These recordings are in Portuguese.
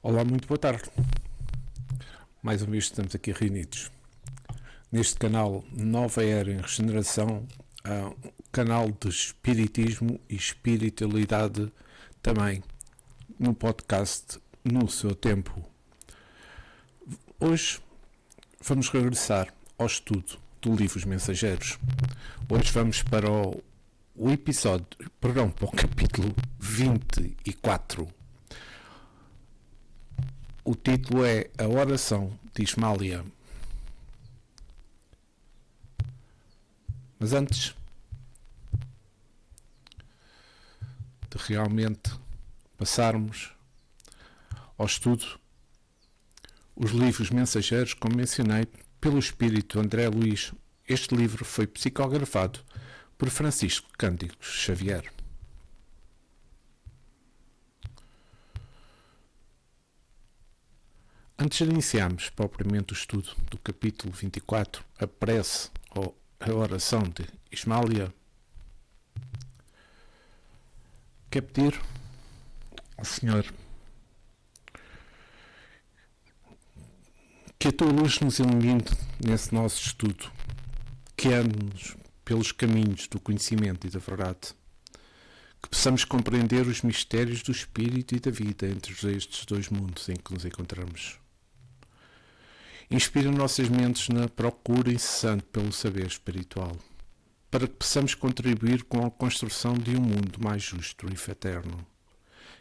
Olá, muito boa tarde. Mais uma vez estamos aqui reunidos neste canal Nova Era em Regeneração, um canal de espiritismo e espiritualidade também, no podcast No Seu Tempo. Hoje vamos regressar ao estudo do livro Os Mensageiros. Hoje vamos para o capítulo 24. O título é A Oração de Ismália. Mas antes de realmente passarmos ao estudo, os livros mensageiros, como mencionei, pelo espírito André Luís, este livro foi psicografado por Francisco Cândido Xavier. Antes de iniciarmos propriamente o estudo do capítulo 24, a prece ou a oração de Ismália, quero pedir ao Senhor que a tua luz nos ilumine nesse nosso estudo, guiando-nos pelos caminhos do conhecimento e da verdade, que possamos compreender os mistérios do espírito e da vida entre estes dois mundos em que nos encontramos. Inspira nossas mentes na procura incessante pelo saber espiritual, para que possamos contribuir com a construção de um mundo mais justo e fraterno.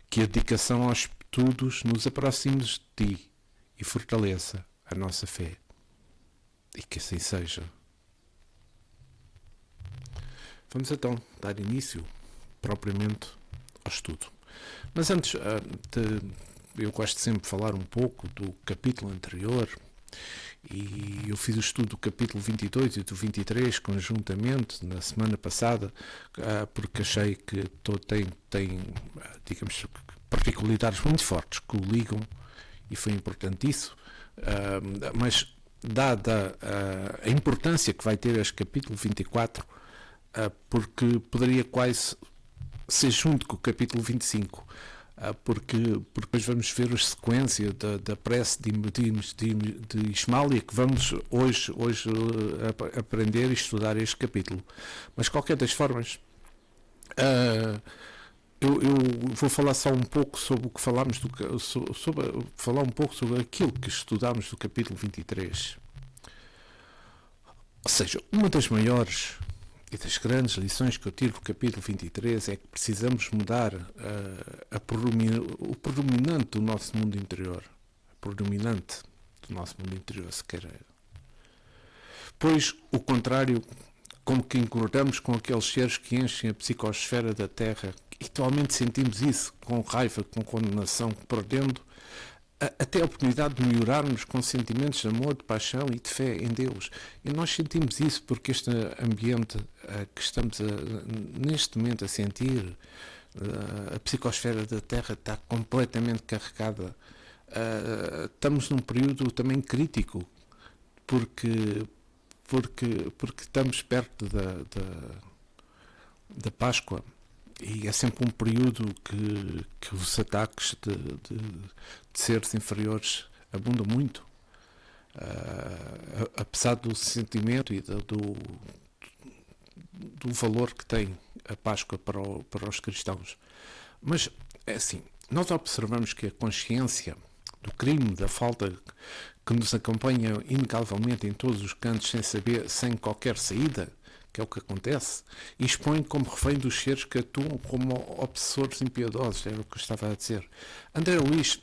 Que a dedicação aos estudos nos aproxime de ti e fortaleça a nossa fé. E que assim seja. Vamos então dar início propriamente ao estudo. Mas antes, eu gosto sempre de falar um pouco do capítulo anterior. E eu fiz o estudo do capítulo 22 e do 23 conjuntamente na semana passada, porque achei que tem, digamos, particularidades muito fortes que o ligam, e foi importante isso, mas dada a importância que vai ter este capítulo 24, porque poderia quase ser junto com o capítulo 25, porque depois vamos ver a sequência da prece de Ismália, que vamos hoje aprender e estudar este capítulo. Mas, de qualquer das formas, eu vou falar só um pouco sobre o que falámos, falar um pouco sobre aquilo que estudámos do capítulo 23. Ou seja, uma das maiores e das grandes lições que eu tiro do capítulo 23 é que precisamos mudar o predominante do nosso mundo interior. Se quer. Pois, o contrário, como que incordamos com aqueles seres que enchem a psicosfera da Terra, e atualmente sentimos isso, com raiva, com condenação, perdendo até a oportunidade de melhorarmos com sentimentos de amor, de paixão e de fé em Deus. E nós sentimos isso porque este ambiente que estamos neste momento a sentir, a psicosfera da Terra está completamente carregada. Estamos num período também crítico, porque estamos perto da Páscoa. E é sempre um período que os ataques de seres inferiores abundam muito, apesar do sentimento e do valor que tem a Páscoa para os cristãos. Mas, é assim, nós observamos que a consciência do crime, da falta que nos acompanha inegavelmente em todos os cantos, sem qualquer saída, que é o que acontece, e expõe como refém dos seres que atuam como obsessores impiedosos, era o que eu estava a dizer. André Luís,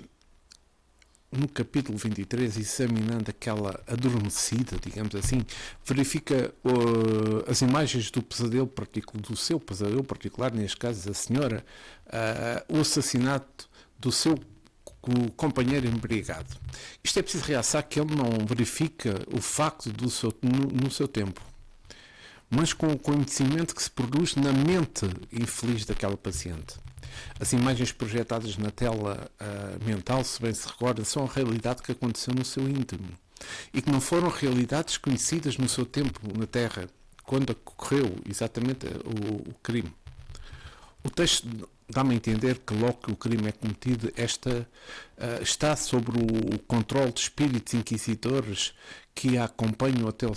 no capítulo 23, examinando aquela adormecida, digamos assim, verifica as imagens do seu pesadelo particular, neste caso a senhora, o assassinato do seu companheiro embriagado. Isto é preciso realçar que ele não verifica o facto no seu tempo, mas com o conhecimento que se produz na mente infeliz daquela paciente. As imagens projetadas na tela mental, se bem se recorda, são a realidade que aconteceu no seu íntimo e que não foram realidades conhecidas no seu tempo na Terra, quando ocorreu exatamente o crime. O texto dá-me a entender que logo que o crime é cometido, está sobre o controle de espíritos inquisidores que a acompanham até o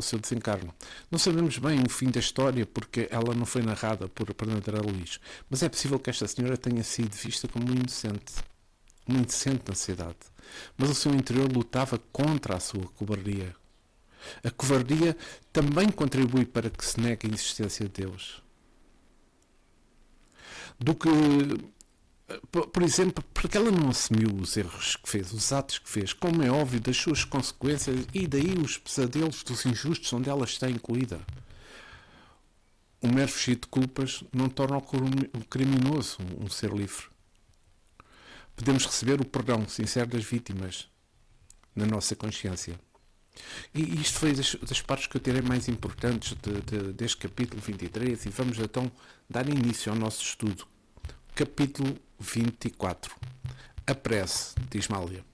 seu desencarno. Não sabemos bem o fim da história porque ela não foi narrada por André Luís, mas é possível que esta senhora tenha sido vista como uma inocente na cidade. Mas o seu interior lutava contra a sua cobardia. A covardia também contribui para que se negue a existência de Deus. Do que, por exemplo, porque ela não assumiu os erros que fez, os atos que fez, como é óbvio, das suas consequências e daí os pesadelos dos injustos onde ela está incluída. O mero fugir de culpas não torna o criminoso um ser livre. Podemos receber o perdão sincero das vítimas na nossa consciência. E isto foi das partes que eu tirei mais importantes deste capítulo 23 e vamos então dar início ao nosso estudo. Capítulo 24. A prece de Ismália.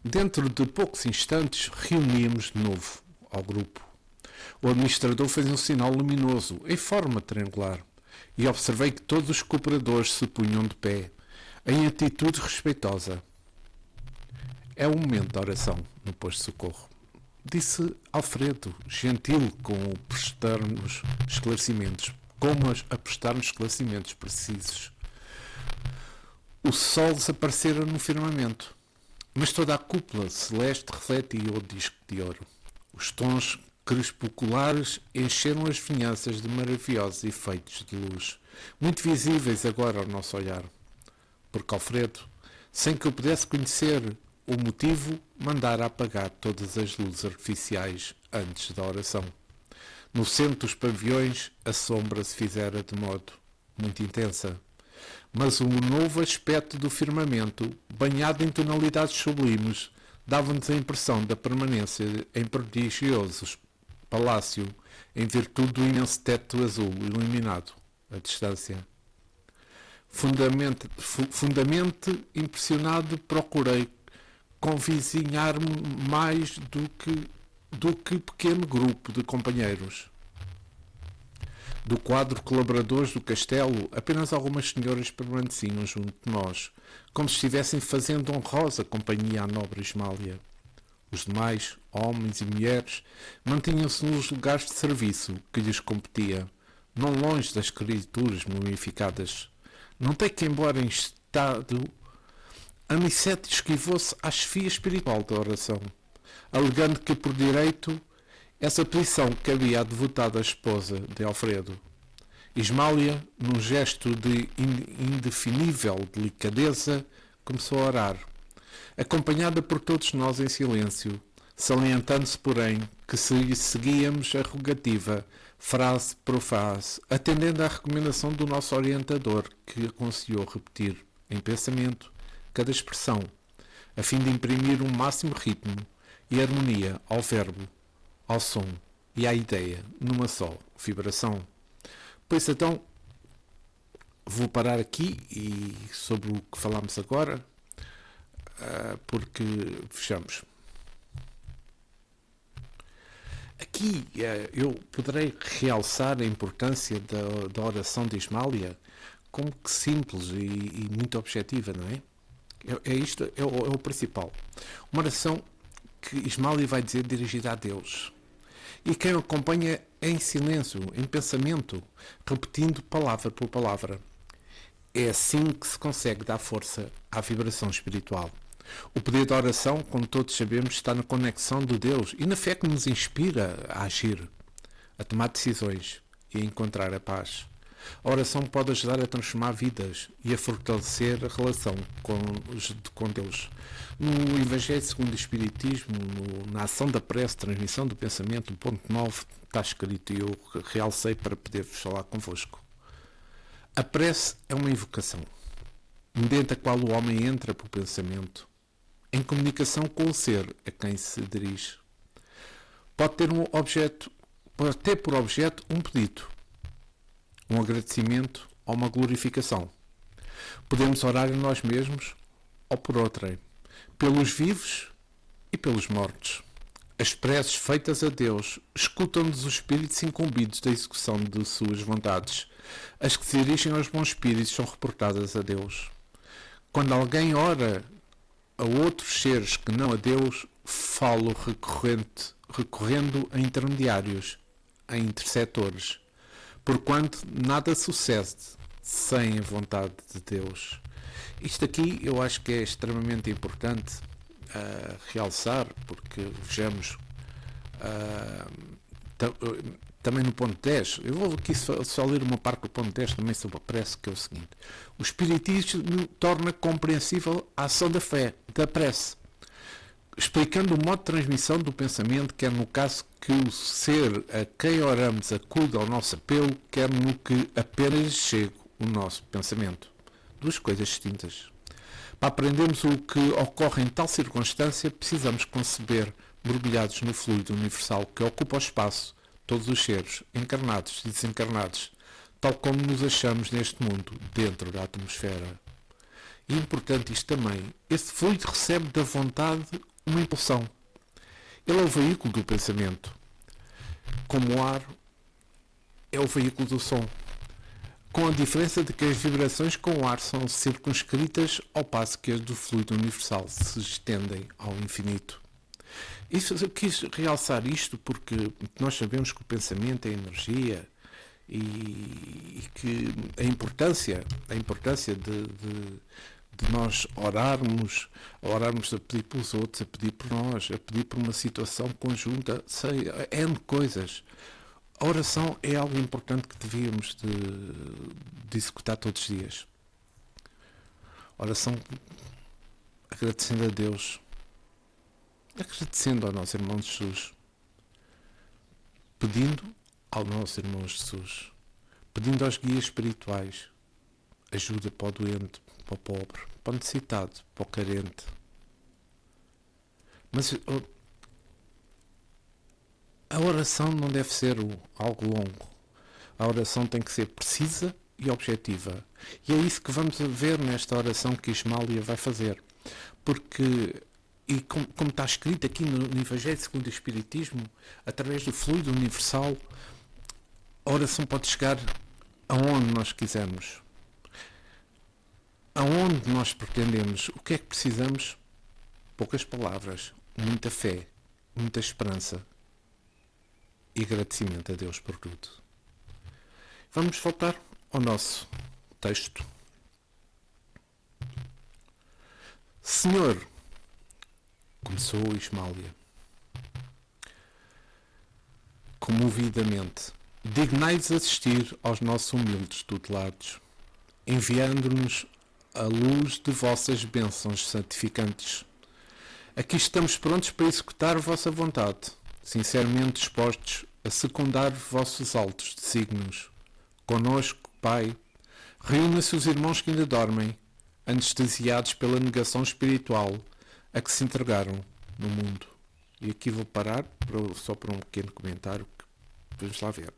Dentro de poucos instantes reuníamos de novo ao grupo. O administrador fez um sinal luminoso, em forma triangular, e observei que todos os cooperadores se punham de pé, em atitude respeitosa. É o momento da oração no posto de socorro, disse Alfredo, gentil com o prestar-nos esclarecimentos, a prestar-nos esclarecimentos precisos. O sol desaparecera no firmamento, mas toda a cúpula celeste refletia o disco de ouro. Os tons crepusculares encheram as vinhanças de maravilhosos efeitos de luz, muito visíveis agora ao nosso olhar. Porque Alfredo, sem que eu pudesse conhecer o motivo, mandara apagar todas as luzes artificiais antes da oração. No centro dos pavilhões, a sombra se fizera de modo muito intensa. Mas o novo aspecto do firmamento, banhado em tonalidades sublimes, dava-nos a impressão da permanência em prodigioso palácio, em virtude do imenso teto azul iluminado à distância. Fundamente impressionado, procurei convizinhar-me mais do que pequeno grupo de companheiros. Do quadro colaboradores do castelo, apenas algumas senhoras permaneciam junto de nós, como se estivessem fazendo honrosa companhia à nobre Ismália. Os demais, homens e mulheres, mantinham-se nos lugares de serviço que lhes competia, não longe das criaturas mumificadas. Notei que, embora em estado, Anicete esquivou-se à chefia espiritual da oração, alegando que, por direito, essa posição cabia à devotada esposa de Alfredo. Ismália, num gesto de indefinível delicadeza, começou a orar, acompanhada por todos nós em silêncio, salientando-se, porém, que seguíamos a rogativa, frase por frase, atendendo à recomendação do nosso orientador, que aconselhou repetir, em pensamento, cada expressão, a fim de imprimir um máximo ritmo e harmonia ao verbo, ao som e à ideia, numa só vibração. Pois então, vou parar aqui e sobre o que falámos agora, porque fechamos. Aqui eu poderei realçar a importância da oração de Ismália como que simples e muito objetiva, não é? Isto é o principal. Uma oração que Ismália vai dizer dirigida a Deus. E quem o acompanha é em silêncio, em pensamento, repetindo palavra por palavra. É assim que se consegue dar força à vibração espiritual. O poder da oração, como todos sabemos, está na conexão do Deus e na fé que nos inspira a agir, a tomar decisões e a encontrar a paz. A oração pode ajudar a transformar vidas e a fortalecer a relação com Deus. No Evangelho segundo o Espiritismo, na ação da prece, transmissão do pensamento, no ponto 9, está escrito, e eu realcei para poder-vos falar convosco. A prece é uma invocação, mediante a qual o homem entra por pensamento, em comunicação com o ser a quem se dirige. Pode ter por objeto um pedido, um agradecimento ou uma glorificação. Podemos orar em nós mesmos ou por outrem, pelos vivos e pelos mortos. As preces feitas a Deus escutam-nos os espíritos incumbidos da execução de suas vontades. As que se dirigem aos bons espíritos são reportadas a Deus. Quando alguém ora a outros seres que não a Deus, falo recorrendo a intermediários, a intercessores, porquanto nada sucede sem a vontade de Deus. Isto aqui eu acho que é extremamente importante realçar, porque vejamos também no ponto 10, eu vou aqui só ler uma parte do ponto 10 também sobre a prece, que é o seguinte: o Espiritismo torna compreensível a ação da fé, da prece, explicando o modo de transmissão do pensamento, quer no caso que o ser a quem oramos acude ao nosso apelo, quer no que apenas chegue o nosso pensamento. Duas coisas distintas. Para aprendermos o que ocorre em tal circunstância, precisamos conceber, mergulhados no fluido universal que ocupa o espaço, todos os seres, encarnados e desencarnados, tal como nos achamos neste mundo, dentro da atmosfera. E é importante isto também, esse fluido recebe da vontade uma impulsão. Ele é o veículo do pensamento, como o ar é o veículo do som, com a diferença de que as vibrações com o ar são circunscritas, ao passo que as do fluido universal se estendem ao infinito. Eu quis realçar isto porque nós sabemos que o pensamento é energia e que a importância de nós orarmos a pedir pelos outros, a pedir por nós, a pedir por uma situação conjunta, N coisas. A oração é algo importante que devíamos de executar todos os dias. Oração agradecendo a Deus, agradecendo ao nosso irmão Jesus, pedindo ao nosso irmão Jesus, pedindo aos guias espirituais ajuda para o doente, para o pobre, para o necessitado, para o carente. Mas a oração não deve ser algo longo. A oração tem que ser precisa e objetiva. E é isso que vamos ver nesta oração que Ismália vai fazer. Porque, e como está escrito aqui no Evangelho segundo o Espiritismo, através do fluido universal, a oração pode chegar aonde nós quisermos. Aonde nós pretendemos. O que é que precisamos? Poucas palavras, muita fé, muita esperança e agradecimento a Deus por tudo. Vamos voltar ao nosso texto. Senhor, começou Ismália, comovidamente, dignai-vos assistir aos nossos humildes tutelados, enviando-nos a luz de vossas bênçãos santificantes. Aqui estamos prontos para executar a vossa vontade, sinceramente dispostos a secundar vossos altos desígnios. Conosco, Pai, reúna-se os irmãos que ainda dormem, anestesiados pela negação espiritual a que se entregaram no mundo. E aqui vou parar só para um pequeno comentário que vamos lá ver.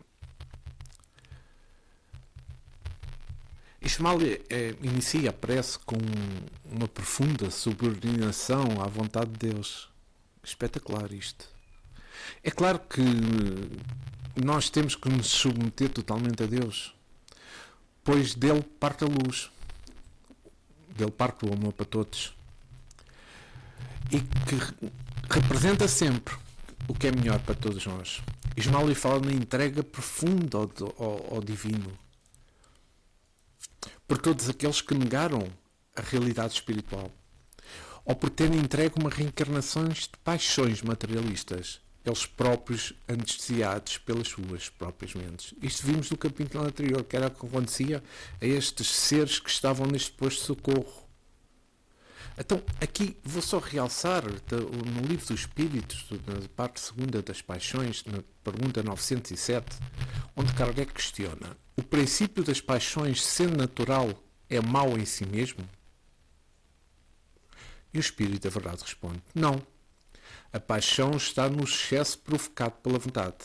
Ismália inicia a prece com uma profunda subordinação à vontade de Deus. Espetacular isto. É claro que nós temos que nos submeter totalmente a Deus, pois dele parte a luz, dele parte o amor para todos, e que representa sempre o que é melhor para todos nós. Ismália fala na entrega profunda ao divino, por todos aqueles que negaram a realidade espiritual, ou por terem entregue uma reencarnações de paixões materialistas, eles próprios anestesiados pelas suas próprias mentes. Isto vimos no capítulo anterior, que era o que acontecia a estes seres que estavam neste posto de socorro. Então, aqui vou só realçar, no Livro dos Espíritos, na parte segunda das Paixões, na pergunta 907, onde Kardec questiona: o princípio das paixões, sendo natural, é mau em si mesmo? E o Espírito da Verdade responde: não. A paixão está no excesso provocado pela vontade,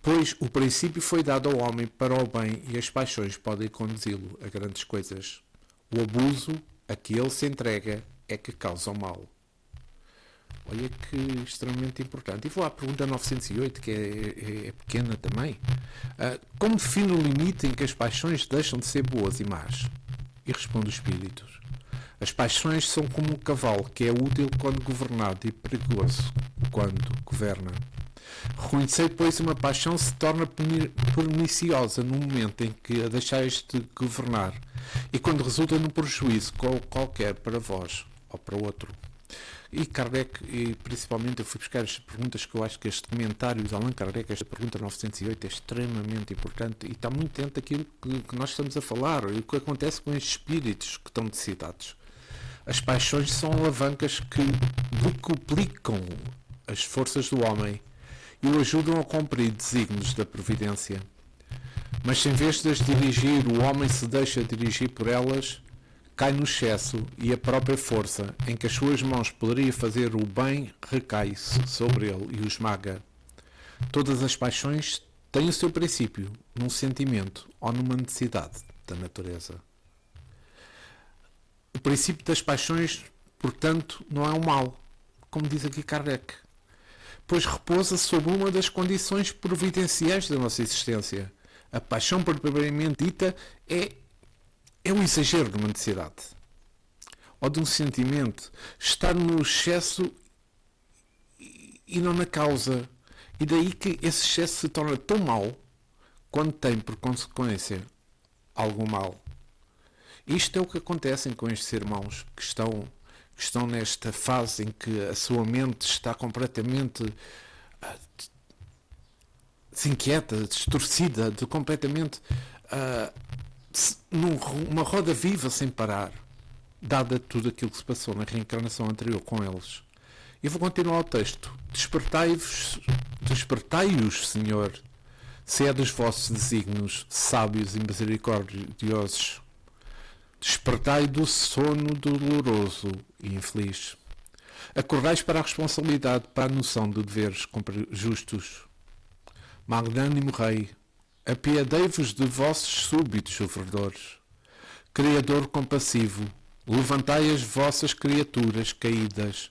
pois o princípio foi dado ao homem para o bem e as paixões podem conduzi-lo a grandes coisas. O abuso a que ele se entrega é que causa o mal. Olha que extremamente importante. E vou à pergunta 908, que é pequena também. Como define o limite em que as paixões deixam de ser boas e más? E responde o Espírito: as paixões são como um cavalo, que é útil quando governado e perigoso quando governa. Reconhecei, pois, uma paixão se torna perniciosa no momento em que a deixais de governar e quando resulta num prejuízo qualquer para vós ou para o outro. E Kardec, e principalmente eu fui buscar estas perguntas, que eu acho que este comentário de Allan Kardec, esta pergunta 908, é extremamente importante e está muito dentro daquilo que nós estamos a falar e o que acontece com estes espíritos que estão necessitados. As paixões são alavancas que decuplicam as forças do homem e o ajudam a cumprir desígnios da providência. Mas se em vez de as dirigir o homem se deixa dirigir por elas, cai no excesso e a própria força em que as suas mãos poderia fazer o bem recai sobre ele e o esmaga. Todas as paixões têm o seu princípio num sentimento ou numa necessidade da natureza. O princípio das paixões, portanto, não é um mal, como diz aqui Kardec, pois repousa sobre uma das condições providenciais da nossa existência. A paixão propriamente dita é o exagero de uma necessidade ou de um sentimento, está no excesso e não na causa, e daí que esse excesso se torna tão mau quando tem por consequência algum mal. Isto é o que acontece com estes irmãos que estão nesta fase em que a sua mente está completamente desinquieta, distorcida, completamente numa roda viva sem parar, dada tudo aquilo que se passou na reencarnação anterior com eles. Eu vou continuar o texto. Despertai-os, Senhor, se é dos vossos desígnios sábios e misericordiosos. Despertai do sono doloroso e infeliz. Acordais para a responsabilidade, para a noção de deveres justos. Magnânimo Rei, apiedei-vos de vossos súbitos sofredores. Criador compassivo, levantai as vossas criaturas caídas.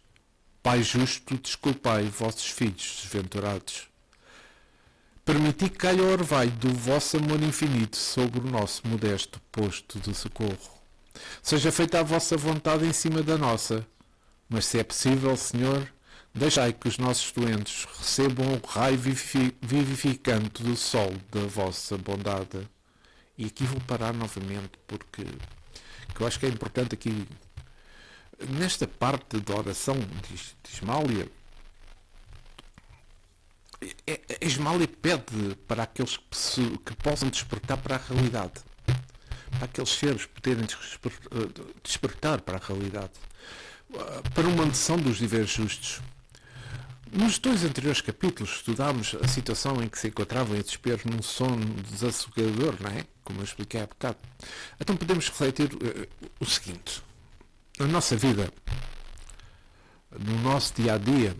Pai justo, desculpai vossos filhos desventurados. Permiti que caia o orvalho do vosso amor infinito sobre o nosso modesto posto de socorro. Seja feita a vossa vontade em cima da nossa, mas se é possível, Senhor, deixai que os nossos doentes recebam o raio vivificante do sol da vossa bondade. E aqui vou parar novamente, porque eu acho que é importante aqui, nesta parte da oração de Ismália, Ismália pede para aqueles que possam despertar para a realidade, para aqueles seres poderem despertar para a realidade, para uma noção dos deveres justos. Nos dois anteriores capítulos estudámos a situação em que se encontravam em desespero num sono desassogador, não é? Como eu expliquei há bocado. Então podemos refletir o seguinte: na nossa vida, no nosso dia-a-dia,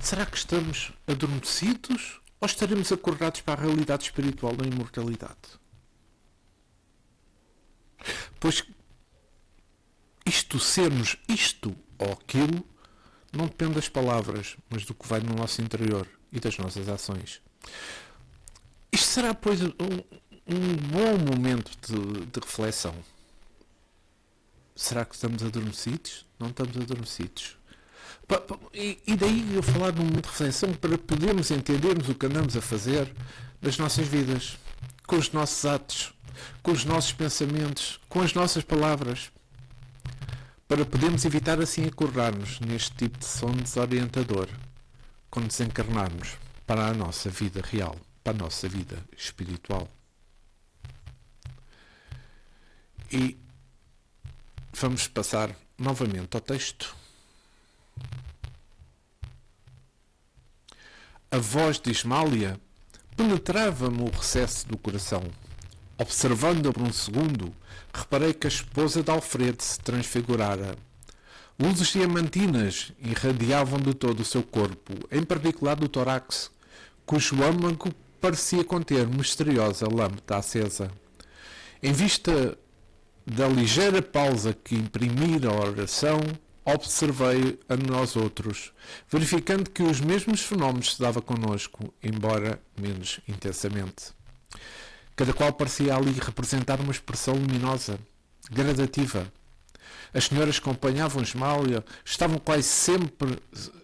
será que estamos adormecidos ou estaremos acordados para a realidade espiritual da imortalidade? Pois sermos isto ou aquilo não depende das palavras, mas do que vai no nosso interior e das nossas ações. Isto será, pois, um bom momento de reflexão. Será que estamos adormecidos? Não estamos adormecidos. E daí eu falar num momento de reflexão para podermos entendermos o que andamos a fazer nas nossas vidas, com os nossos atos, com os nossos pensamentos, com as nossas palavras, para podermos evitar assim acordar-nos neste tipo de sono desorientador quando desencarnarmos para a nossa vida real, para a nossa vida espiritual. E vamos passar novamente ao texto. A voz de Ismália penetrava-me o recesso do coração. Observando-a por um segundo, reparei que a esposa de Alfredo se transfigurara. Luzes diamantinas irradiavam de todo o seu corpo, em particular do tórax, cujo âmago parecia conter misteriosa lâmpada acesa. Em vista da ligeira pausa que imprimira a oração, observei a nós outros, verificando que os mesmos fenómenos se davam connosco, embora menos intensamente. Cada qual parecia ali representar uma expressão luminosa, gradativa. As senhoras que acompanhavam Esmália estavam quase sempre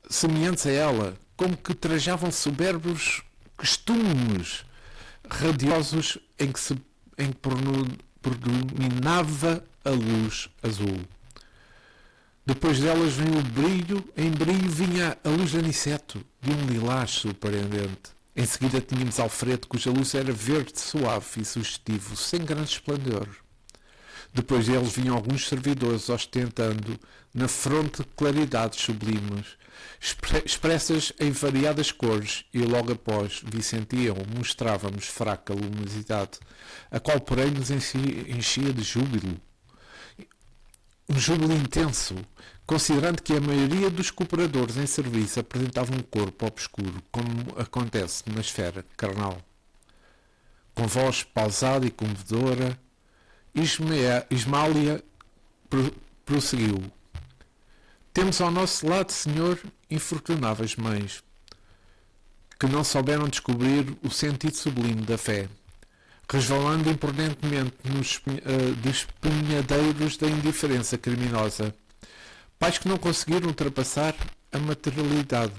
semelhantes a ela, como que trajavam soberbos costumes radiosos em que predominava a luz azul. Depois delas vinha o brilho, em brilho vinha a luz de aniceto, de um lilás surpreendente. Em seguida tínhamos Alfredo, cuja luz era verde, suave e sugestivo, sem grande esplendor. Depois deles vinham alguns servidores ostentando na fronte claridades sublimes, expressas em variadas cores, e logo após Vicentiam mostrávamos fraca luminosidade, a qual porém nos enchia de júbilo. Um júbilo intenso, considerando que a maioria dos cooperadores em serviço apresentavam um corpo obscuro, como acontece na esfera carnal. Com voz pausada e comovedora, Esmália prosseguiu. Temos ao nosso lado, Senhor, infortunáveis mães, que não souberam descobrir o sentido sublime da fé, resvalando imprudentemente nos despenhadeiros da indiferença criminosa. Pais que não conseguiram ultrapassar a materialidade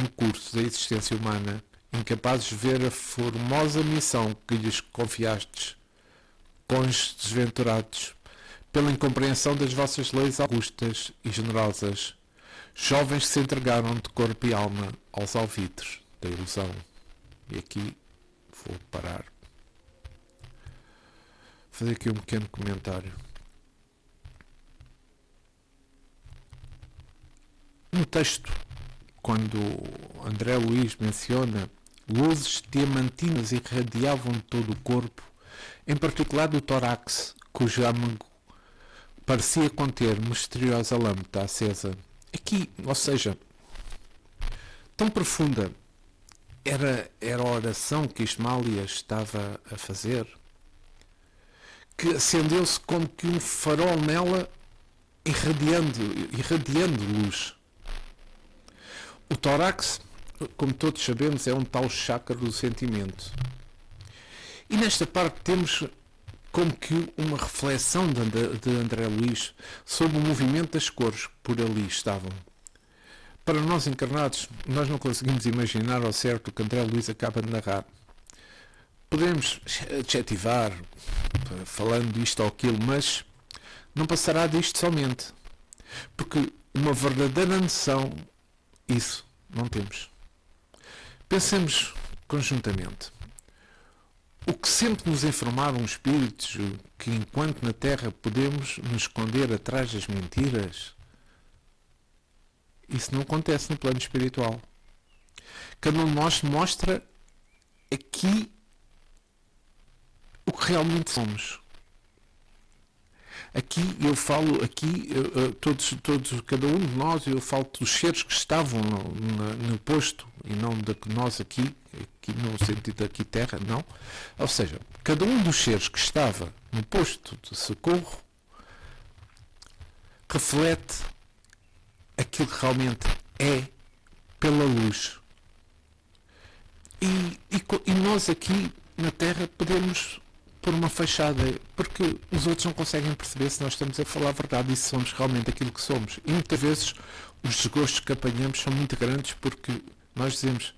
no curso da existência humana, incapazes de ver a formosa missão que lhes confiastes, cônjuges desventurados, pela incompreensão das vossas leis augustas e generosas, jovens que se entregaram de corpo e alma aos alvitres da ilusão. E aqui vou parar. Fazer aqui um pequeno comentário. No texto, quando André Luiz menciona luzes diamantinas irradiavam de todo o corpo, em particular do tórax, cujo âmago parecia conter misteriosa lâmpada acesa. Aqui, ou seja, tão profunda era a oração que Esmália estava a fazer, que acendeu-se como que um farol nela, irradiando luz. O tórax, como todos sabemos, é um tal chakra do sentimento. E nesta parte temos como que uma reflexão de André Luiz sobre o movimento das cores que por ali estavam. Para nós encarnados, nós não conseguimos imaginar ao certo o que André Luiz acaba de narrar. Podemos adjetivar, falando disto ou aquilo, mas não passará disto somente. Porque uma verdadeira noção, isso não temos. Pensemos conjuntamente. O que sempre nos informaram os espíritos que, enquanto na Terra podemos nos esconder atrás das mentiras, isso não acontece no plano espiritual. Cada um de nós mostra aqui o que realmente somos. Aqui eu falo, cada um de nós, eu falo dos seres que estavam no posto e não de nós aqui no sentido aqui terra, não. Ou seja, cada um dos seres que estava no posto de socorro reflete aquilo que realmente é pela luz. E nós aqui na Terra podemos pôr uma fachada, porque os outros não conseguem perceber se nós estamos a falar a verdade e se somos realmente aquilo que somos. E muitas vezes os desgostos que apanhamos são muito grandes porque nós dizemos: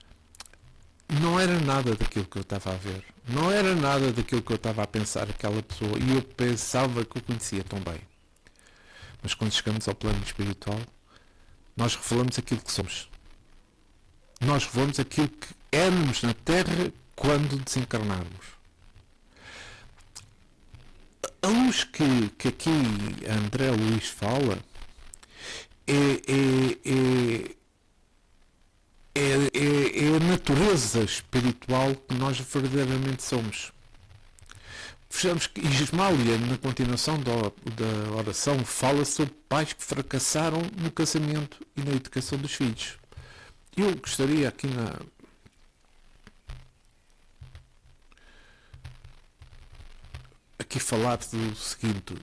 não era nada daquilo que eu estava a ver, não era nada daquilo que eu estava a pensar aquela pessoa, e eu pensava que o conhecia tão bem. Mas quando chegamos ao plano espiritual, nós revelamos aquilo que somos. Nós revelamos aquilo que éramos na Terra quando desencarnarmos. A luz que aqui André Luiz fala é a natureza espiritual que nós verdadeiramente somos. Vejamos que Esmália, na continuação da oração, fala sobre pais que fracassaram no casamento e na educação dos filhos. Eu gostaria aqui falar do seguinte: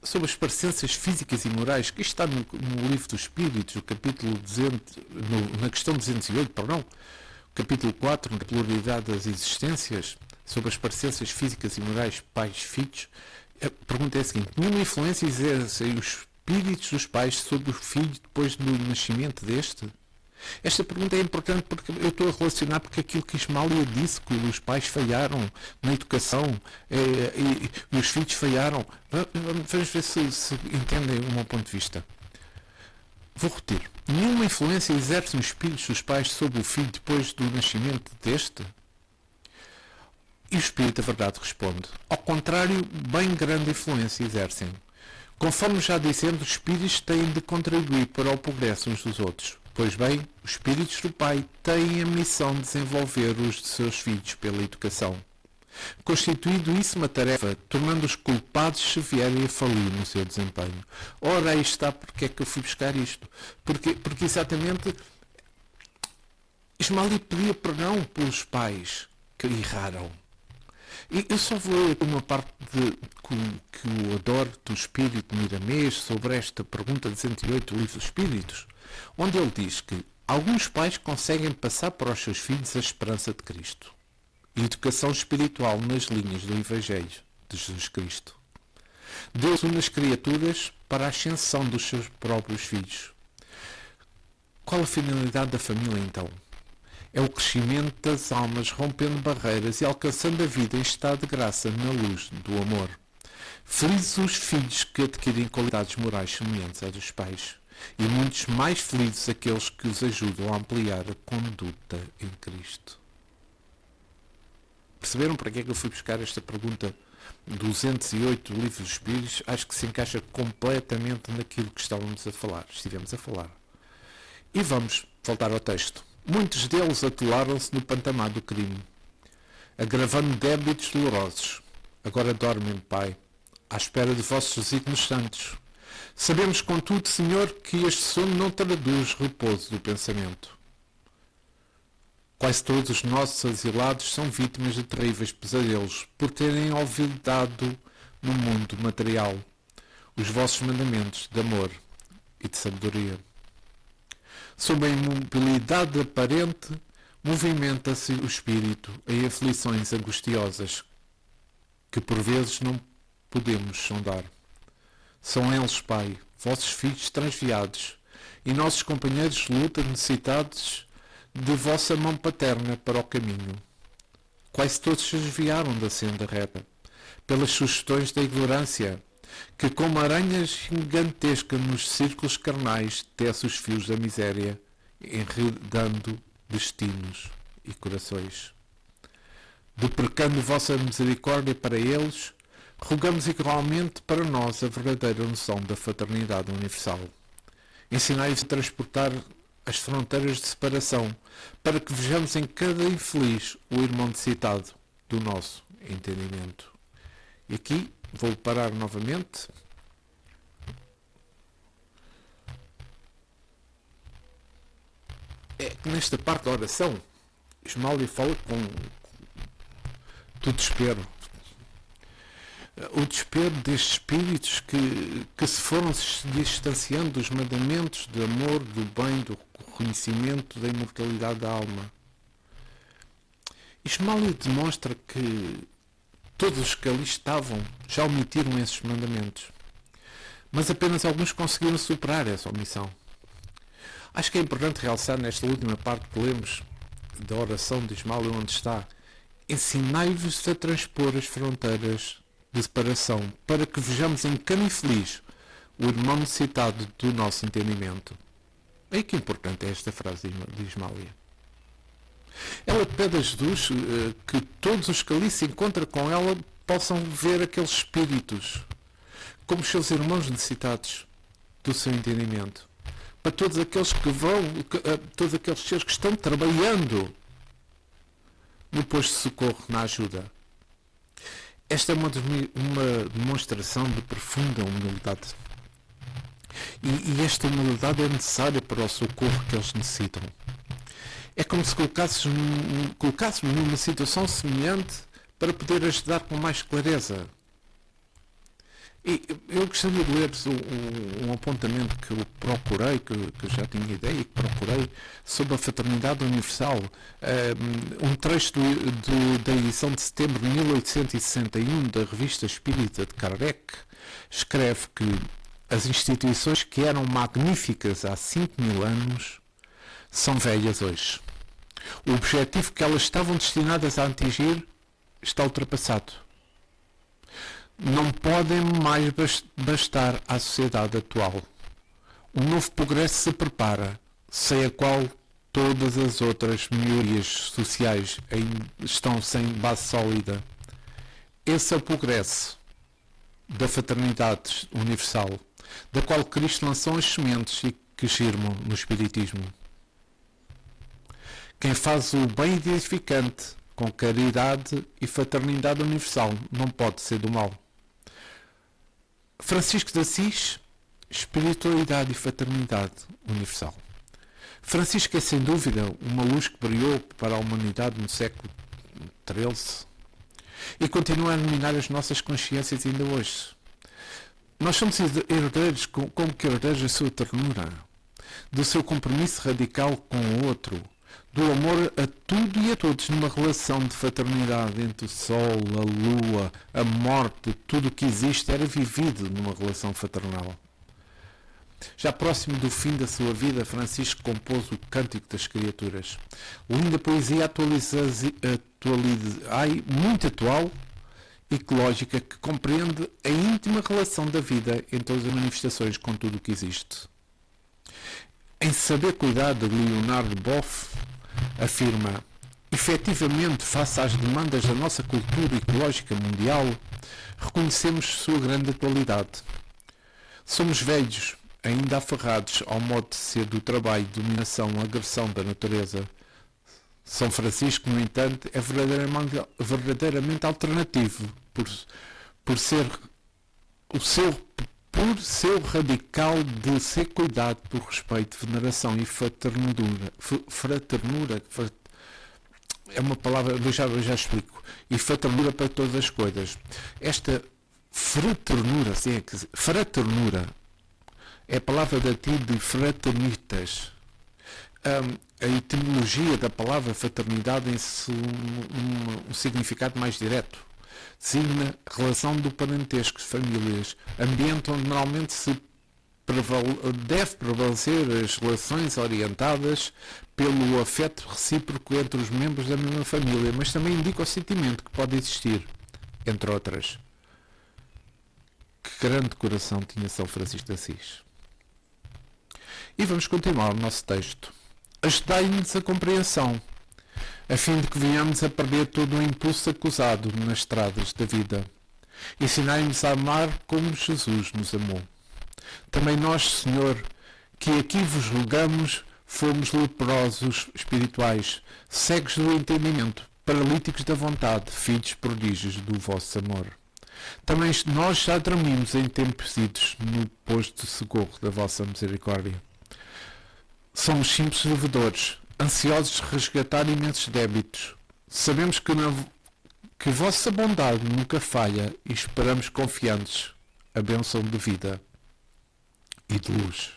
sobre as parecências físicas e morais, que isto está no livro dos Espíritos, no capítulo 200, na questão 208, perdão, capítulo 4, na pluralidade das existências, sobre as parecências físicas e morais pais-filhos. A pergunta é a seguinte: nenhuma influência exercem os espíritos dos pais sobre o filho depois do nascimento deste? Esta pergunta é importante porque eu estou a relacionar porque aquilo que Ismália disse, que os pais falharam na educação e os filhos falharam. Vamos ver se entendem o meu ponto de vista. Vou repetir. Nenhuma influência exerce os espíritos dos pais sobre o filho depois do nascimento deste? E o Espírito da Verdade responde: ao contrário, bem grande influência exercem. Conforme já dissemos, os espíritos têm de contribuir para o progresso uns dos outros. Pois bem, os espíritos do Pai têm a missão de desenvolver os de seus filhos pela educação. Constituído isso uma tarefa, tornando-os culpados se vierem a falir no seu desempenho. Ora, aí está porque é que eu fui buscar isto. Porque exatamente Ismael pedia perdão pelos pais que erraram. E eu só vou ler uma parte que eu adoro do Espírito Miramês sobre esta pergunta 208 do Livro dos Espíritos, onde ele diz que alguns pais conseguem passar para os seus filhos a esperança de Cristo. Educação espiritual nas linhas do Evangelho de Jesus Cristo. Deus une as criaturas para a ascensão dos seus próprios filhos. Qual a finalidade da família, então? É o crescimento das almas, rompendo barreiras e alcançando a vida em estado de graça na luz do amor. Felizes os filhos que adquirem qualidades morais semelhantes às dos pais, e muitos mais felizes aqueles que os ajudam a ampliar a conduta em Cristo. Perceberam para que é que eu fui buscar esta pergunta 208 do Livro dos Espíritos? Acho que se encaixa completamente naquilo que estivemos a falar. E vamos voltar ao texto. Muitos deles atolaram-se no patamar do crime, agravando débitos dolorosos. Agora dormem, Pai, à espera de vossos desígnios santos. Sabemos, contudo, Senhor, que este sono não traduz repouso do pensamento. Quase todos os nossos asilados são vítimas de terríveis pesadelos por terem olvidado no mundo material os vossos mandamentos de amor e de sabedoria. Sob a imobilidade aparente, movimenta-se o espírito em aflições angustiosas que por vezes não podemos sondar. São eles, Pai, vossos filhos transviados e nossos companheiros de luta necessitados de vossa mão paterna para o caminho. Quase todos se desviaram da senda reta, pelas sugestões da ignorância, que como aranhas gigantescas nos círculos carnais tece os fios da miséria, enredando destinos e corações. Deprecando vossa misericórdia para eles, rogamos igualmente para nós a verdadeira noção da fraternidade universal. Ensinai-vos a transportar as fronteiras de separação, para que vejamos em cada infeliz o irmão necessitado do nosso entendimento. E aqui vou parar novamente. É que nesta parte da oração, Ismália fala do desespero. O desespero destes espíritos que se foram se distanciando dos mandamentos de amor, do bem, do reconhecimento da imortalidade da alma. Ismália demonstra que todos os que ali estavam já omitiram esses mandamentos, mas apenas alguns conseguiram superar essa omissão. Acho que é importante realçar nesta última parte que lemos da oração de Ismália, onde está: ensinai-vos a transpor as fronteiras de separação, para que vejamos em cada infeliz o irmão necessitado do nosso entendimento. E que importante é esta frase de Ismália. Ela pede a Jesus que todos os que ali se encontram com ela possam ver aqueles espíritos como os seus irmãos necessitados do seu entendimento. Para todos aqueles que vão, todos aqueles seres que estão trabalhando no posto de socorro, na ajuda. Esta é uma demonstração de profunda humildade. E esta humildade é necessária para o socorro que eles necessitam. É como se colocássemos numa situação semelhante para poder ajudar com mais clareza. E eu gostaria de ler um apontamento que eu procurei, que eu já tinha ideia, que procurei, sobre a Fraternidade Universal. Um trecho da edição de setembro de 1861 da Revista Espírita de Kardec escreve que as instituições que eram magníficas há 5.000 anos são velhas hoje. O objetivo que elas estavam destinadas a atingir está ultrapassado. Não podem mais bastar à sociedade atual. Um novo progresso se prepara, sem a qual todas as outras melhorias sociais estão sem base sólida. Esse é o progresso da fraternidade universal, da qual Cristo lançou as sementes e que germam no Espiritismo. Quem faz o bem edificante com caridade e fraternidade universal não pode ser do mal. Francisco de Assis, espiritualidade e fraternidade universal. Francisco é sem dúvida uma luz que brilhou para a humanidade no século XIII e continua a iluminar as nossas consciências ainda hoje. Nós somos herdeiros, como que herdeiros da sua ternura, do seu compromisso radical com o outro, do amor a tudo e a todos numa relação de fraternidade entre o sol, a lua, a morte, tudo o que existe era vivido numa relação fraternal. Já próximo do fim da sua vida, Francisco compôs o Cântico das Criaturas. Linda poesia muito atual e ecológica que compreende a íntima relação da vida em todas as manifestações com tudo o que existe. Em Saber Cuidar, de Leonardo Boff, afirma: efetivamente, face às demandas da nossa cultura ecológica mundial, reconhecemos sua grande atualidade. Somos velhos, ainda aferrados ao modo de ser do trabalho, dominação, agressão da natureza. São Francisco, no entanto, é verdadeiramente alternativo por ser radical de ser cuidado por respeito, veneração e fraternura. Fraternura é uma palavra, eu já explico. E fraternura para todas as coisas. Esta fraternura, fraternura é a palavra latim de fraternitas. A etimologia da palavra fraternidade tem um significado mais direto. Designa relação do parentesco, famílias, ambiente onde normalmente deve prevalecer as relações orientadas pelo afeto recíproco entre os membros da mesma família, mas também indica o sentimento que pode existir, entre outras. Que grande coração tinha São Francisco de Assis. E vamos continuar o nosso texto. Ajudai-nos a compreensão, a fim de que venhamos a perder todo o impulso acusado nas estradas da vida. Ensinai-nos a amar como Jesus nos amou. Também nós, Senhor, que aqui vos julgamos, fomos leprosos espirituais, cegos do entendimento, paralíticos da vontade, filhos prodígios do vosso amor. Também nós já dormimos em tempos idos no posto de socorro da vossa misericórdia. Somos simples devedores, ansiosos de resgatar imensos débitos. Sabemos que vossa bondade nunca falha e esperamos confiantes a bênção de vida e de luz.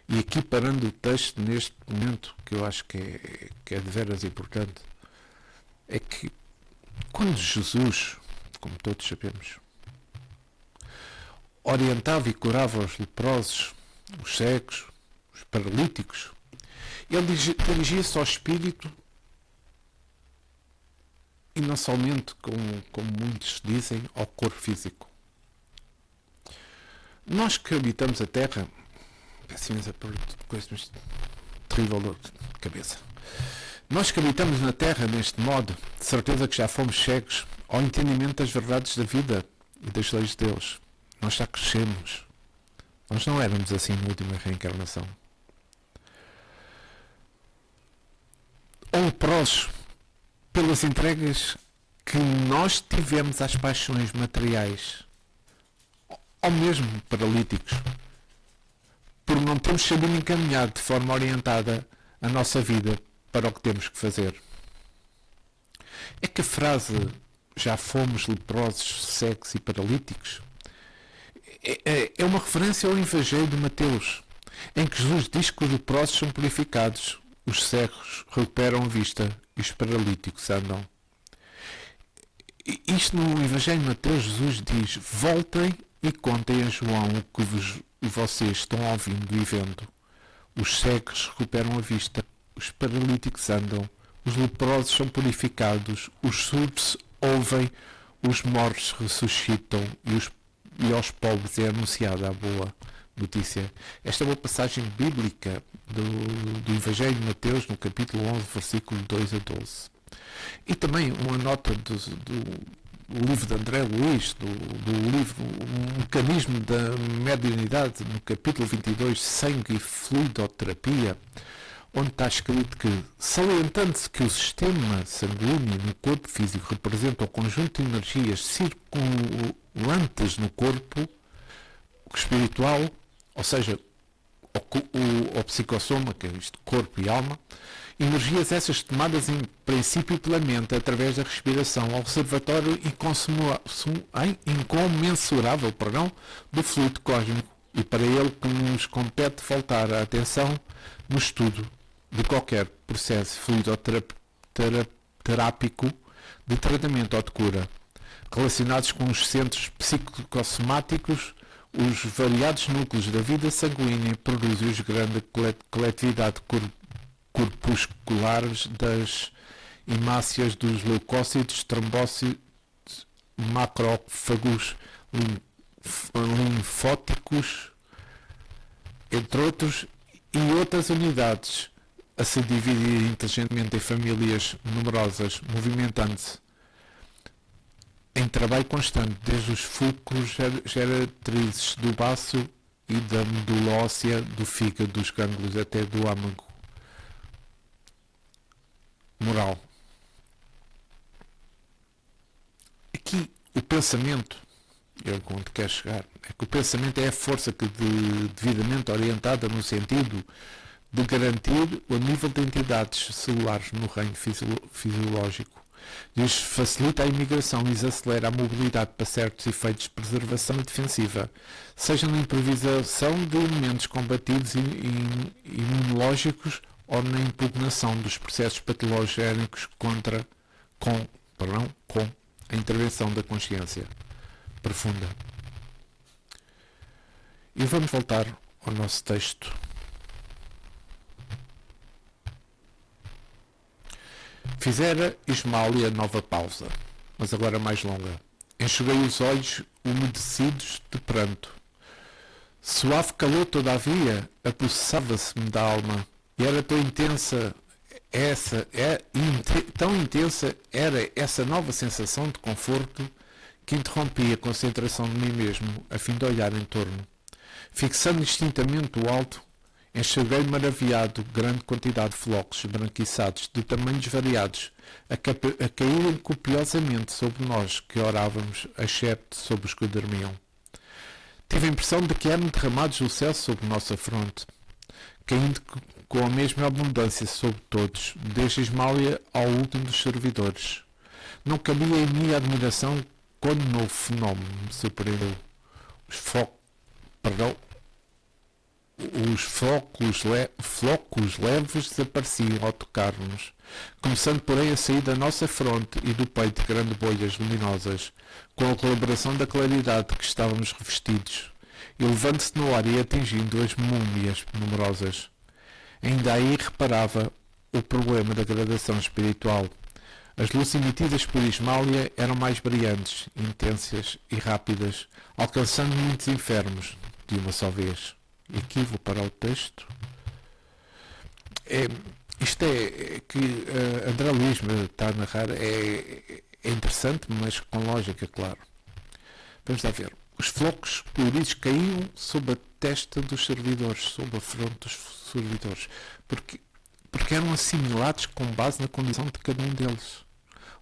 E aqui, parando o texto neste momento, que eu acho que é de veras importante, é que quando Jesus, como todos sabemos, orientava e curava os leprosos, os cegos, os paralíticos, ele dirigia-se ao espírito e não somente, como muitos dizem, ao corpo físico. Nós que habitamos a Terra, assim, coisa terrível de cabeça. Nós que habitamos na Terra neste modo, de certeza que já fomos cegos ao entendimento das verdades da vida e das leis de Deus. Nós já crescemos. Nós não éramos assim na última reencarnação. Ou leprosos, pelas entregas que nós tivemos às paixões materiais, ou mesmo paralíticos, por não termos sabido encaminhar de forma orientada a nossa vida para o que temos que fazer. É que a frase "já fomos leprosos, cegos e paralíticos" É uma referência ao Evangelho de Mateus, em que Jesus diz que os leprosos são purificados, os cegos recuperam a vista e os paralíticos andam. Isto no Evangelho de Mateus, Jesus diz: voltem e contem a João o que vocês estão ouvindo e vendo. Os cegos recuperam a vista, os paralíticos andam, os leprosos são purificados, os surdos ouvem, os mortos ressuscitam e aos pobres é anunciada a boa notícia. Esta é uma passagem bíblica do Evangelho de Mateus, no capítulo 11, versículo 2 a 12. E também uma nota do livro de André Luiz, do livro O Mecanismo da Mediunidade, no capítulo 22, Sangue e Fluidoterapia, onde está escrito que, salientando-se que o sistema sanguíneo no corpo físico representa o conjunto de energias circulantes no corpo espiritual, ou seja, o psicossoma, que é isto, corpo e alma, energias essas tomadas em princípio pela mente através da respiração ao reservatório incomensurável do fluido cósmico, e para ele que nos compete voltar a atenção no estudo de qualquer processo fluidoterápico de tratamento ou de cura, relacionados com os centros psicossomáticos, os variados núcleos da vida sanguínea produzem os grande coletividade corpusculares das hemácias dos leucócitos, trombócitos, macrófagos, linfóticos, entre outros, e outras unidades a se dividir inteligentemente em famílias numerosas, movimentando-se em trabalho constante, desde os fulcros geratrizes do baço e da medula óssea, do fígado, dos gânglios até do âmago moral. Aqui o pensamento, onde quer chegar, é que o pensamento é a força que devidamente orientada no sentido de garantir o nível de entidades celulares no reino fisiológico. Isto facilita a imigração e desacelera a mobilidade para certos efeitos de preservação e defensiva, seja na improvisação de elementos combatidos imunológicos ou na impugnação dos processos patologénicos com a intervenção da consciência profunda. E vamos voltar ao nosso texto. Fizera Ismália nova pausa, mas agora mais longa. Enxuguei os olhos umedecidos de pranto. Suave calor, todavia, apossava-se-me da alma, e era tão intensa era essa nova sensação de conforto que interrompi a concentração de mim mesmo, a fim de olhar em torno. Fixando distintamente o alto, enxerguei maravilhado grande quantidade de flocos esbranquiçados, de tamanhos variados, a caírem copiosamente sobre nós que orávamos, excepto sobre os que dormiam. Tive a impressão de que eram derramados do céu sobre nossa fronte, caindo com a mesma abundância sobre todos, desde Ismália ao último dos servidores. Não cabia em mim a admiração quando o novo fenómeno me surpreendeu. Os flocos leves desapareciam ao tocar-nos, começando porém a sair da nossa fronte e do peito grandes bolhas luminosas, com a colaboração da claridade de que estávamos revestidos, elevando-se no ar e atingindo as múmias numerosas. Ainda aí reparava o problema da gradação espiritual. As luzes emitidas por Ismália eram mais brilhantes, intensas e rápidas, alcançando muitos enfermos de uma só vez. E aqui vou parar o texto. Isto é que André Luiz me está a narrar, é interessante, mas com lógica, claro. Vamos lá ver. Os flocos coloridos caíam sobre a testa dos servidores, sobre a fronte dos servidores, porque eram assimilados com base na condição de cada um deles,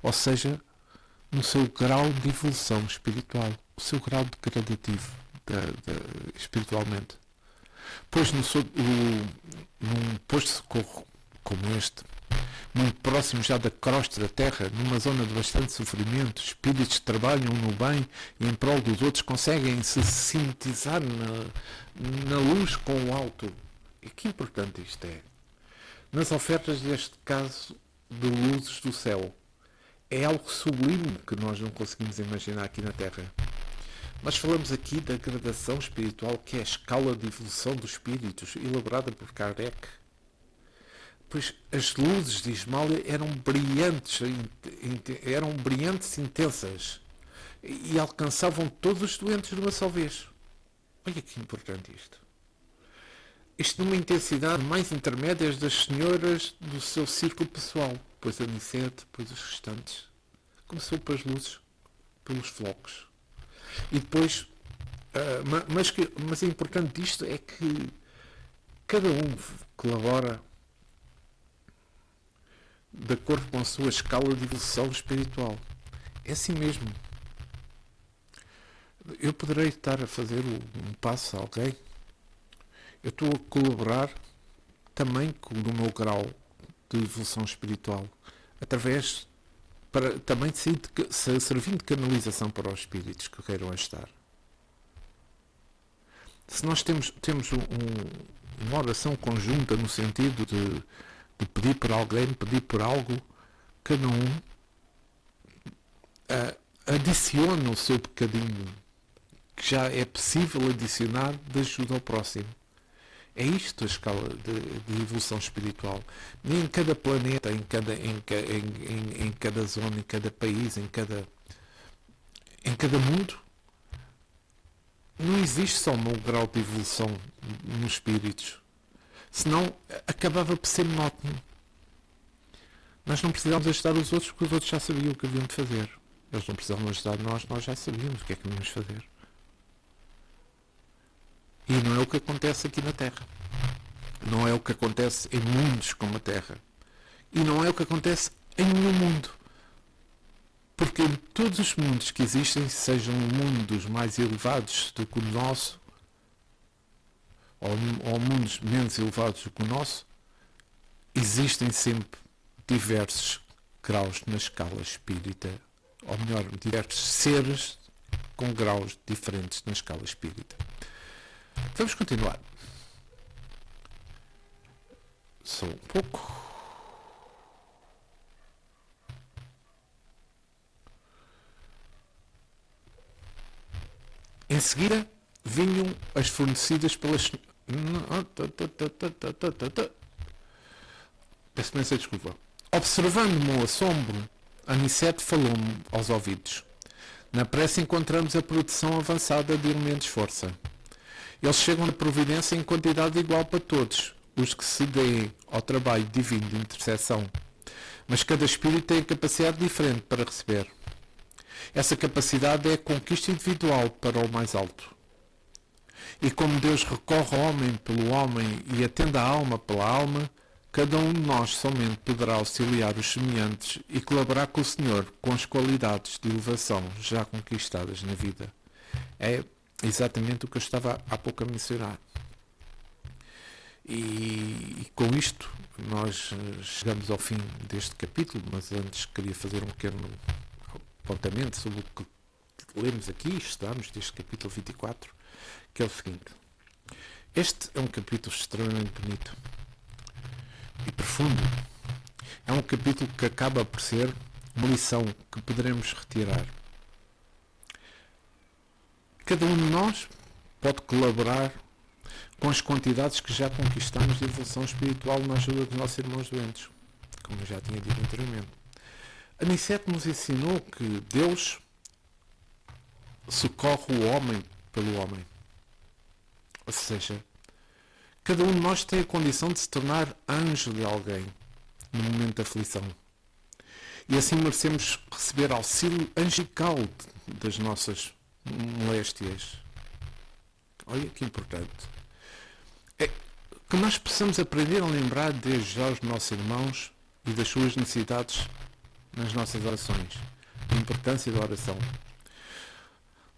ou seja, no seu grau de evolução espiritual, o seu grau de gradativo espiritualmente. Pois num posto de socorro como este, muito próximo já da crosta da terra, numa zona de bastante sofrimento, espíritos que trabalham no bem e em prol dos outros conseguem se sintetizar na luz com o alto. E que importante isto é. Nas ofertas deste caso de luzes do céu. É algo sublime que nós não conseguimos imaginar aqui na Terra. Mas falamos aqui da gradação espiritual, que é a escala de evolução dos espíritos, elaborada por Kardec. Pois as luzes de Ismália eram brilhantes e intensas, e alcançavam todos os doentes de uma só vez. Olha que importante isto. Isto numa intensidade mais intermédia das senhoras do seu círculo pessoal, depois a Nicete, depois os restantes. Começou pelas luzes, pelos flocos. E depois, mas o importante disto é que cada um colabora de acordo com a sua escala de evolução espiritual. É assim mesmo. Eu poderei estar a fazer um passo a alguém. Eu estou a colaborar também no meu grau de evolução espiritual, através, também servindo de canalização para os espíritos que queiram ajudar. Se nós temos uma oração conjunta no sentido de pedir por alguém, pedir por algo, cada um adiciona o seu bocadinho, que já é possível adicionar de ajuda ao próximo. É isto a escala de evolução espiritual. Nem em cada planeta, em cada zona, em cada país, em cada mundo, não existe só um grau de evolução nos espíritos. Senão acabava por ser monótono. Nós não precisávamos ajudar os outros porque os outros já sabiam o que haviam de fazer. Eles não precisavam ajudar nós já sabíamos o que é que havíamos de fazer. E não é o que acontece aqui na Terra. Não é o que acontece em mundos como a Terra. E não é o que acontece em nenhum mundo. Porque em todos os mundos que existem, sejam mundos mais elevados do que o nosso, ou mundos menos elevados do que o nosso, existem sempre diversos graus na escala espírita, ou melhor, diversos seres com graus diferentes na escala espírita. Vamos continuar. Só um pouco. Em seguida, vinham as fornecidas pelas... Peço imensa desculpa. Observando-me o assombro, a Nicete falou-me aos ouvidos. Na prece encontramos a produção avançada de elementos de força. Eles chegam na providência em quantidade igual para todos, os que se deem ao trabalho divino de intercessão. Mas cada espírito tem a capacidade diferente para receber. Essa capacidade é a conquista individual para o mais alto. E como Deus recorre ao homem pelo homem e atende a alma pela alma, cada um de nós somente poderá auxiliar os semelhantes e colaborar com o Senhor com as qualidades de elevação já conquistadas na vida. É exatamente o que eu estava há pouco a mencionar. E com isto nós chegamos ao fim deste capítulo, mas antes queria fazer um pequeno apontamento sobre o que lemos aqui, estudamos deste capítulo 24, que é o seguinte. Este é um capítulo extremamente bonito e profundo. É um capítulo que acaba por ser uma lição que poderemos retirar. Cada um de nós pode colaborar com as quantidades que já conquistamos de evolução espiritual na ajuda dos nossos irmãos doentes, como eu já tinha dito anteriormente. A Nicete nos ensinou que Deus socorre o homem pelo homem. Ou seja, cada um de nós tem a condição de se tornar anjo de alguém no momento da aflição. E assim merecemos receber auxílio angelical das nossas moléstias. Olha que importante. É que nós possamos aprender a lembrar desde já os nossos irmãos e das suas necessidades nas nossas orações. A importância da oração.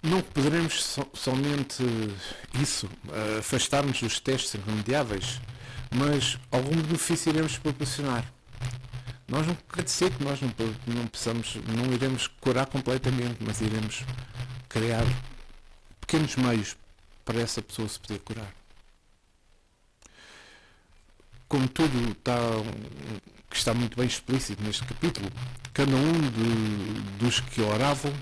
Não poderemos somente isso, afastar-nos dos testes irremediáveis, mas algum benefício iremos proporcionar. Não quer dizer que nós não possamos, não iremos curar completamente, mas iremos criar pequenos meios para essa pessoa se poder curar. Como tudo que está muito bem explícito neste capítulo, cada um dos que oravam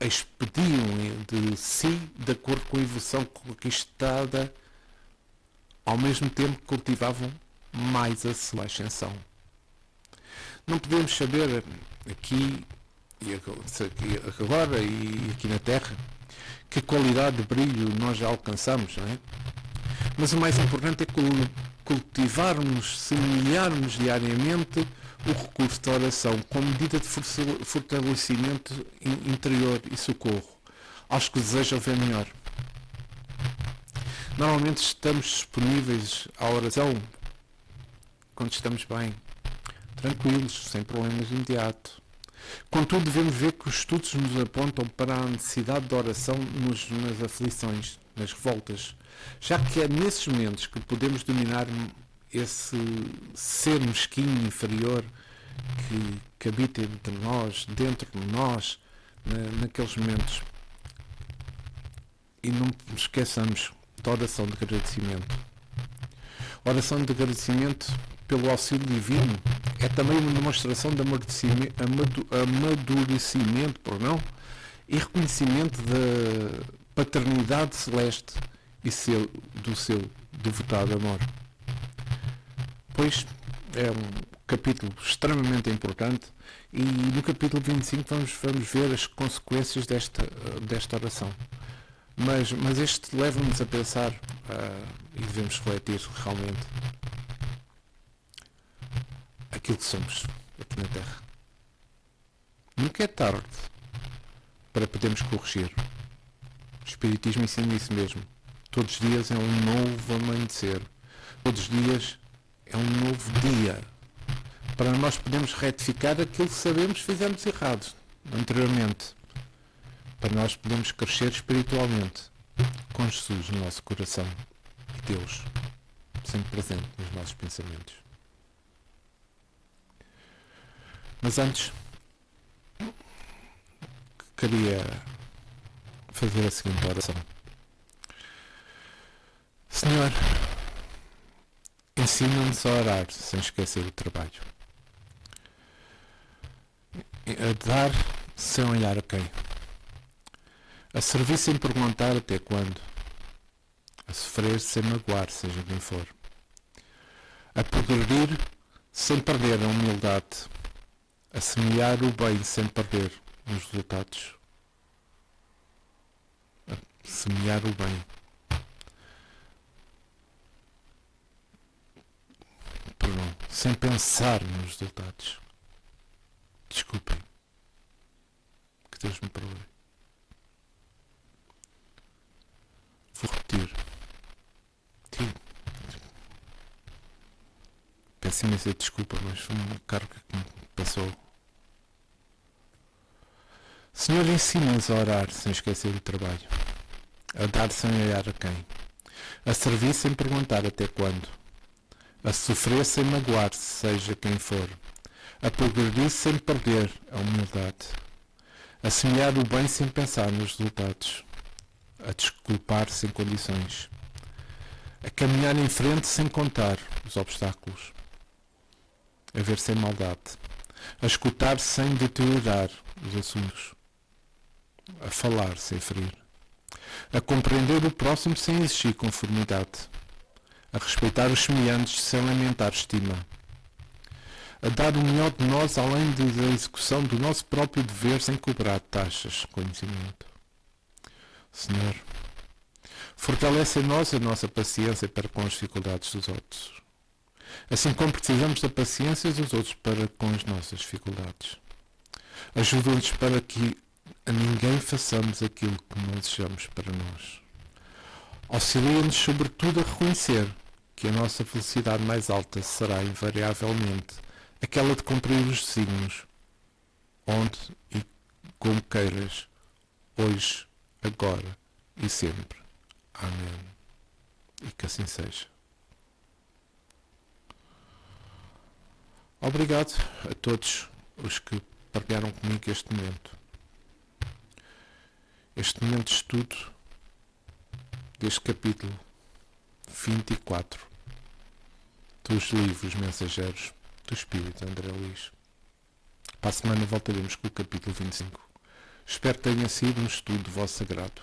expediam de si de acordo com a evolução conquistada, ao mesmo tempo que cultivavam mais a sua ascensão. Não podemos saber aqui agora e aqui na Terra que qualidade de brilho nós já alcançamos, não é? Mas o mais importante é cultivarmos, semearmos diariamente o recurso da oração como medida de fortalecimento interior e socorro aos que desejam ver melhor. Normalmente estamos disponíveis à oração quando estamos bem, tranquilos, sem problemas imediatos. Contudo, devemos ver que os estudos nos apontam para a necessidade de oração nas aflições, nas revoltas, já que é nesses momentos que podemos dominar esse ser mesquinho inferior que habita entre nós, dentro de nós, naqueles momentos. E não esqueçamos da oração de agradecimento. A oração de agradecimento pelo auxílio divino é também uma demonstração de amadurecimento, e reconhecimento da paternidade celeste e do seu devotado amor. Pois é um capítulo extremamente importante e no capítulo 25 vamos ver as consequências desta oração. Mas este leva-nos a pensar e devemos refletir realmente aquilo que somos aqui na Terra. Nunca é tarde para podermos corrigir. O Espiritismo ensina isso mesmo. Todos os dias é um novo amanhecer. Todos os dias é um novo dia. Para nós podermos retificar aquilo que sabemos que fizemos errado anteriormente. Para nós podermos crescer espiritualmente com Jesus no nosso coração e Deus sempre presente nos nossos pensamentos. Mas antes, queria fazer a seguinte oração. Senhor, ensina-nos a orar sem esquecer o trabalho. A dar sem olhar a quem. A servir sem perguntar até quando. A sofrer sem magoar, seja quem for. A progredir sem perder a humildade. A semear o bem sem perder os resultados. A semear o bem. Perdão, sem pensar nos resultados. Desculpem. Que Deus me perdoe. Vou repetir. Sim. Peço imensa desculpa, mas foi uma carga que me passou. Senhor, ensina-nos a orar sem esquecer o trabalho. A dar sem olhar a quem. A servir sem perguntar até quando. A sofrer sem magoar, seja quem for. A progredir sem perder a humildade. A semear o bem sem pensar nos resultados. A desculpar sem condições. A caminhar em frente sem contar os obstáculos. A ver sem maldade. A escutar sem deteriorar os assuntos. A falar sem ferir. A compreender o próximo sem exigir conformidade. A respeitar os semelhantes sem lamentar estima. A dar o melhor de nós além da execução do nosso próprio dever sem cobrar taxas de conhecimento. Senhor, fortalece em nós a nossa paciência para com as dificuldades dos outros, assim como precisamos da paciência dos outros para com as nossas dificuldades. Ajuda-nos para que a ninguém façamos aquilo que não desejamos para nós. Auxilia-nos sobretudo a reconhecer que a nossa felicidade mais alta será invariavelmente aquela de cumprir os desígnios, onde e como queiras, hoje, agora e sempre. Amém. E que assim seja. Obrigado a todos os que partilharam comigo este momento. Este momento de estudo deste capítulo 24 dos livros mensageiros do Espírito André Luís. Para a semana voltaremos com o capítulo 25. Espero que tenha sido um estudo do vosso agrado,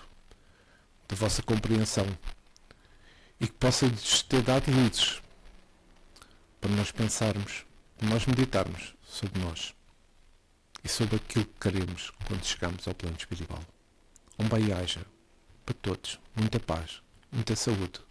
da vossa compreensão, e que possa ter dado luzes para nós pensarmos, para nós meditarmos sobre nós e sobre aquilo que queremos quando chegamos ao plano espiritual. Um bem-aja para todos, muita paz, muita saúde.